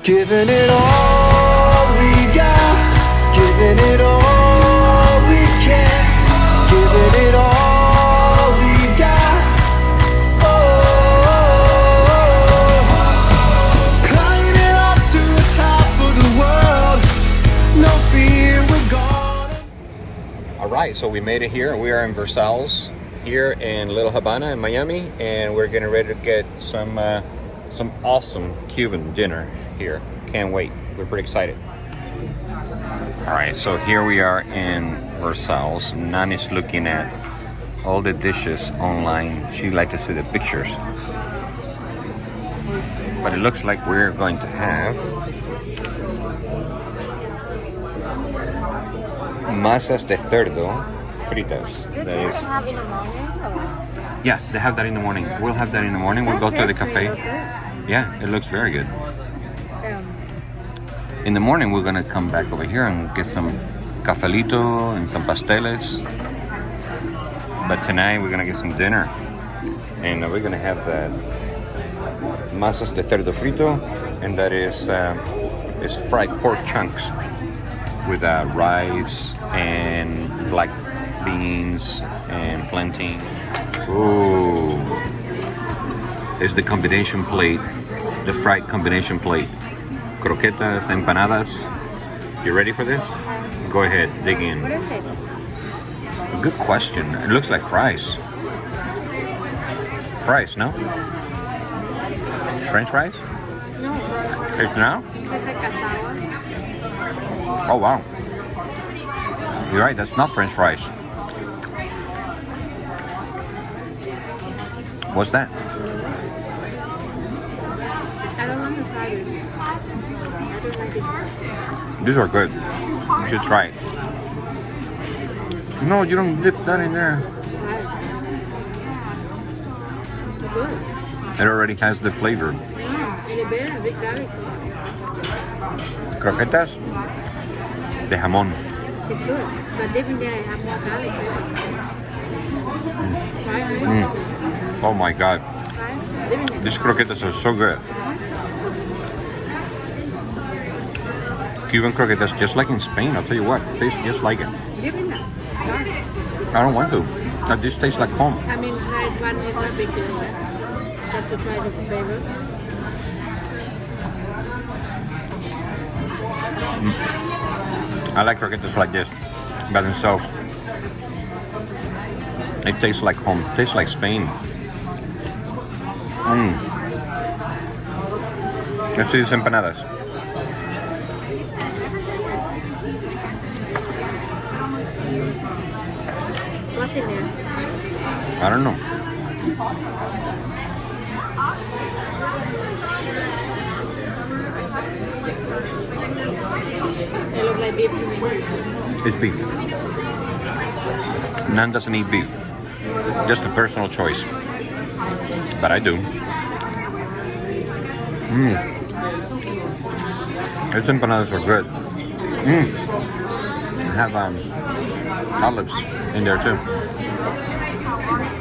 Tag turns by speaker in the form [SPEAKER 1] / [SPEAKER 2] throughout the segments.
[SPEAKER 1] Giving it all we got, giving it all we can, giving it all we got. Oh, climbing up to the top of the world, no fear, we're gone.
[SPEAKER 2] All right, so we made it here. We are in Versailles, here in Little Havana in Miami, and we're getting ready to get some awesome Cuban dinner here. Can't wait. We're pretty excited. All right, so here we are in Versailles. Nani's looking at all the dishes online. She likes to see the pictures. But it looks like we're going to have masas de cerdo fritas.
[SPEAKER 3] This
[SPEAKER 2] That
[SPEAKER 3] thing
[SPEAKER 2] is,
[SPEAKER 3] can have in the morning or?
[SPEAKER 2] yeah, they have that in the morning. We'll have that in the morning. We'll go to the cafe. Yeah, it looks very good. In the morning, we're gonna come back over here and get some cafelito and some pasteles. But tonight, we're gonna get some dinner. And we're gonna have the masas de cerdo frito, and that is fried pork chunks with rice and black beans and plantain. Ooh, it's the combination plate, the fried combination plate. Croquetas, empanadas. You ready for this? Go ahead, dig in.
[SPEAKER 3] What is it?
[SPEAKER 2] Good question. It looks like fries. Fries, no? French fries?
[SPEAKER 3] No,
[SPEAKER 2] It's now?
[SPEAKER 3] it's like cassava.
[SPEAKER 2] Oh wow. You're right, that's not French fries. What's that?
[SPEAKER 3] I don't want to try this. I don't like this.
[SPEAKER 2] These are good. You should try it. No, you don't dip that in there.
[SPEAKER 3] It's good.
[SPEAKER 2] It already has the flavor.
[SPEAKER 3] And it's better with garlic sauce.
[SPEAKER 2] Croquetas de jamón.
[SPEAKER 3] It's good. But living there, I have more garlic flavor. Try it.
[SPEAKER 2] Oh my god.
[SPEAKER 3] Try it. Living there.
[SPEAKER 2] These croquetas are so good. Cuban croquetas, just like in Spain, I'll tell you what, tastes just like it.
[SPEAKER 3] Living there. Try it.
[SPEAKER 2] I don't want to. This tastes like home.
[SPEAKER 3] I mean, try one is not big deal. Have to try the flavor.
[SPEAKER 2] I like croquetas like this, by themselves. It tastes like home. It tastes like Spain. Let's see these empanadas.
[SPEAKER 3] What's in there?
[SPEAKER 2] I don't know.
[SPEAKER 3] They look like beef to me.
[SPEAKER 2] It's beef. Nan doesn't eat beef. Just a personal choice. But I do. These empanadas are good. Have olives in there too.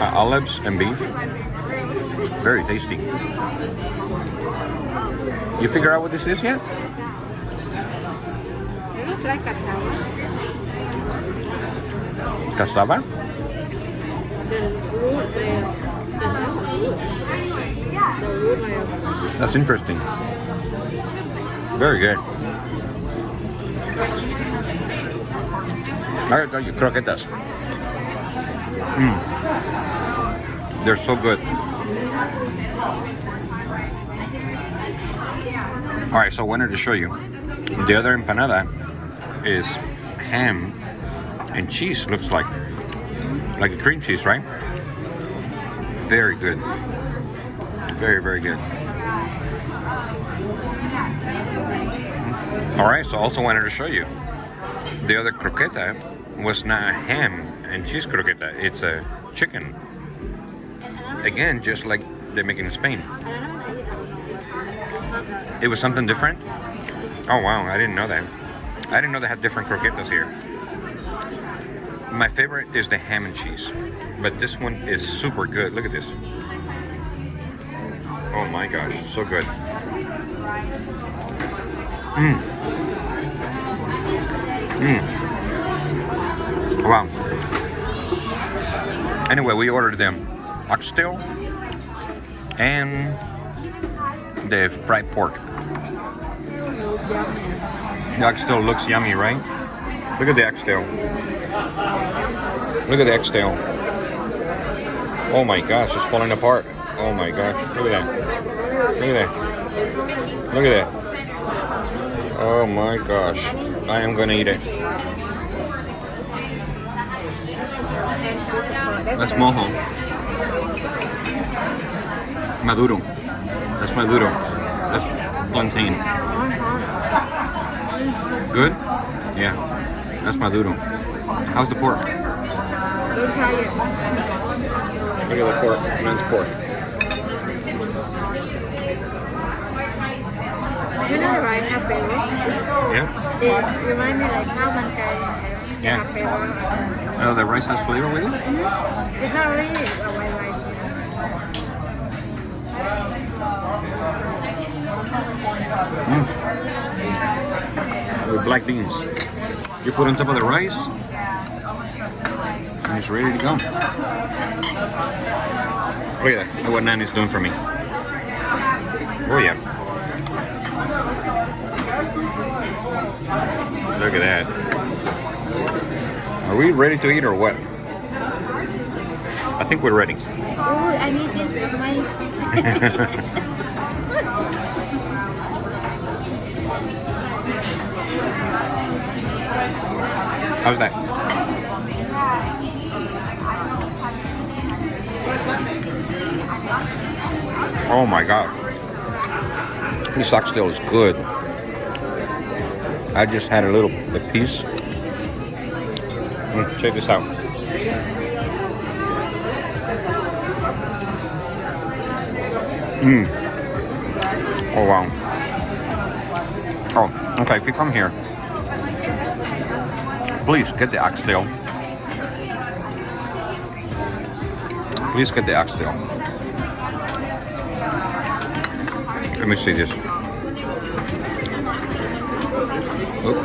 [SPEAKER 2] Olives and beef. Very tasty. You figure out what this is yet?
[SPEAKER 3] They look like cassava.
[SPEAKER 2] Cassava?
[SPEAKER 3] The root, the cassava root. The root,
[SPEAKER 2] That's interesting. Very good. I gotta tell you, croquetas. They're so good. All right, so I wanted to show you. The other empanada is ham and cheese. Looks like a cream cheese, right? Very good. Very, very good. All right, so I also wanted to show you. The other croqueta was not a ham and cheese croqueta. It's a chicken. Again, just like they make in Spain. It was something different? Oh wow, I didn't know that. I didn't know they had different croquetas here. My favorite is the ham and cheese, but this one is super good. Look at this. Oh my gosh, so good. Wow. Anyway, we ordered them oxtail and the fried pork. The oxtail looks yummy, right? Look at the oxtail. Look at the oxtail. Oh my gosh, it's falling apart. Oh my gosh, look at that. Look at that. Look at that. Oh my gosh, I am gonna eat it. That's mojo. Maduro. That's Maduro. That's plantain. Good? Yeah. That's Maduro. How's the pork? Look at the pork. Men's pork.
[SPEAKER 3] You know the rice Airalo?
[SPEAKER 2] Yeah?
[SPEAKER 3] It reminds me like how one guy
[SPEAKER 2] Yeah.
[SPEAKER 3] Airalo.
[SPEAKER 2] Oh, the rice has flavor with it?
[SPEAKER 3] It's not really a white rice.
[SPEAKER 2] With black beans. You put on top of the rice, and it's ready to go. Look at that. Look what Nan is doing for me. Oh yeah. Look at that. Are we ready to eat or what? I think we're ready.
[SPEAKER 3] Oh, I need this for my...
[SPEAKER 2] How's that? Oh my god. This oxtail is good. I just had a piece. Check this out. Oh wow. Oh, okay, if you come here, please get the oxtail. Please get the oxtail. Let me see this. Oop.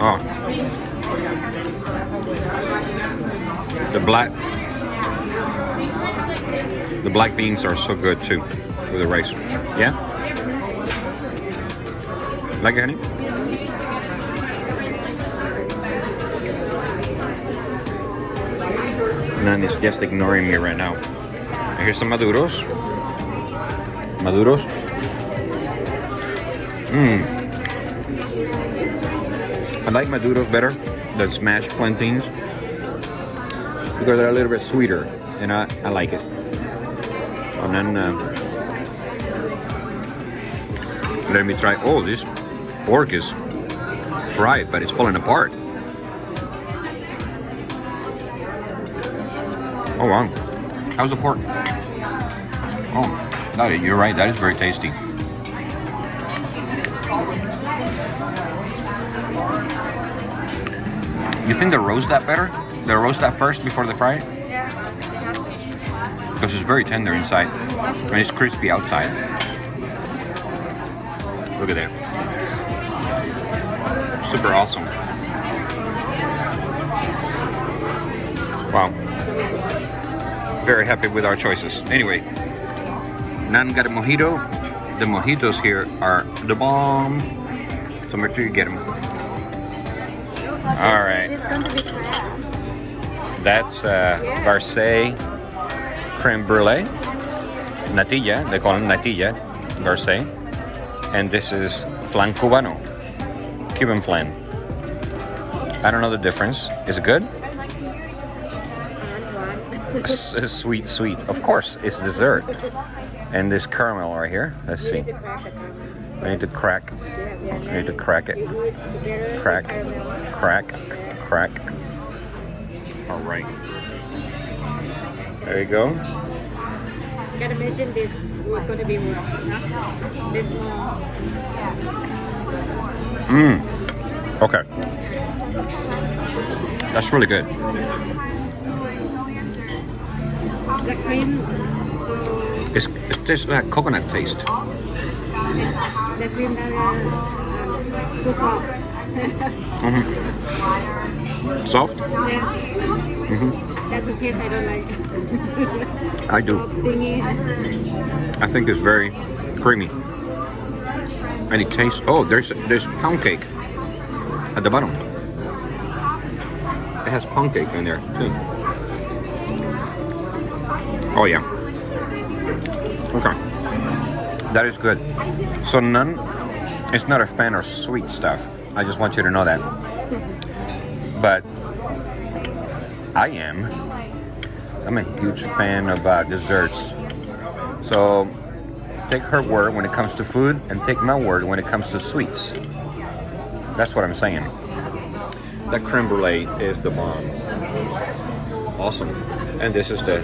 [SPEAKER 2] Oh. The black beans are so good too with the rice. Yeah? Like it, honey? Nan is just ignoring me right now. Here's some maduros. Maduros. I like maduros better than smashed plantains because they're a little bit sweeter, and I like it. And then let me try. Oh, this fork is fried, but it's falling apart. Oh wow. How's the pork? Oh, no, you're right. That is very tasty. You think they roast that better? They roast that first before they fry it?
[SPEAKER 3] Yeah.
[SPEAKER 2] Because it's very tender inside and it's crispy outside. Look at that. Super awesome. Wow. Very happy with our choices. Anyway, Nan got a mojito. The mojitos here are the bomb. So make sure you get them. All right.
[SPEAKER 3] It's going to be crab.
[SPEAKER 2] That's Versailles creme brulee. Natilla, they call them natilla, Versailles. And this is flan cubano, Cuban flan. I don't know the difference. Is it good? Sweet, sweet. Of course, it's dessert. And this caramel right here. Let's see. We need to crack. We need to crack it. Crack, crack, crack. All right. There you go.
[SPEAKER 3] You can imagine this was going to be worse, no? This more.
[SPEAKER 2] Okay. That's really good.
[SPEAKER 3] The cream So
[SPEAKER 2] It tastes like coconut taste.
[SPEAKER 3] the cream that too soft.
[SPEAKER 2] Soft?
[SPEAKER 3] Yeah. That's the taste I don't like.
[SPEAKER 2] I do.
[SPEAKER 3] Thingy.
[SPEAKER 2] I think it's very creamy. And it tastes, oh, there's pound cake at the bottom. It has pound cake in there too. Oh yeah. Okay. That is good. So Nun is not a fan of sweet stuff. I just want you to know that. But I am. I'm a huge fan of desserts. So take her word when it comes to food and take my word when it comes to sweets. That's what I'm saying. That creme brulee is the bomb. Awesome. And this is the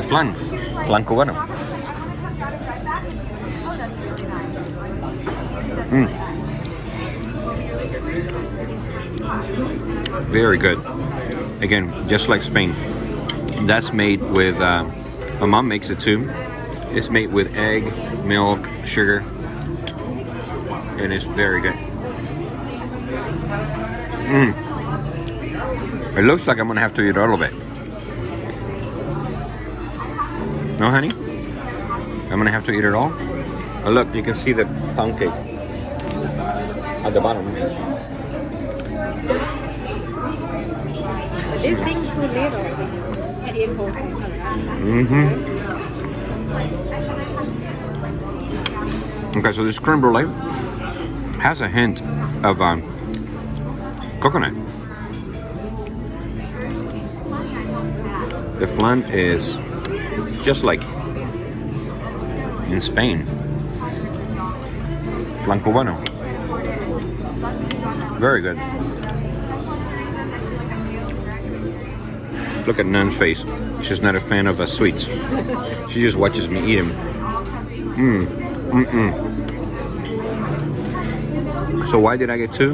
[SPEAKER 2] flan cubano. Very good. Again, just like Spain. That's made with, my mom makes it too. It's made with egg, milk, sugar, and it's very good. It looks like I'm gonna have to eat all of it. No, honey? I'm gonna have to eat it all? Oh, look, you can see the pound cake at the bottom.
[SPEAKER 3] This thing too little. Can eat whole thing.
[SPEAKER 2] Okay, so this creme brulee has a hint of coconut. The flan is just like in Spain. Flan cubano. Very good. Look at Nun's face. She's not a fan of sweets. She just watches me eat them. So why did I get two?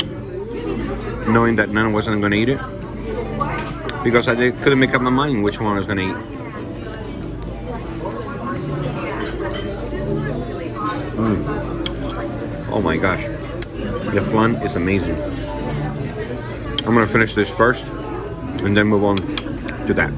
[SPEAKER 2] Knowing that Nun wasn't going to eat it? Because I couldn't make up my mind which one I was going to eat. Oh my gosh. The flan is amazing. I'm going to finish this first and then move on to that.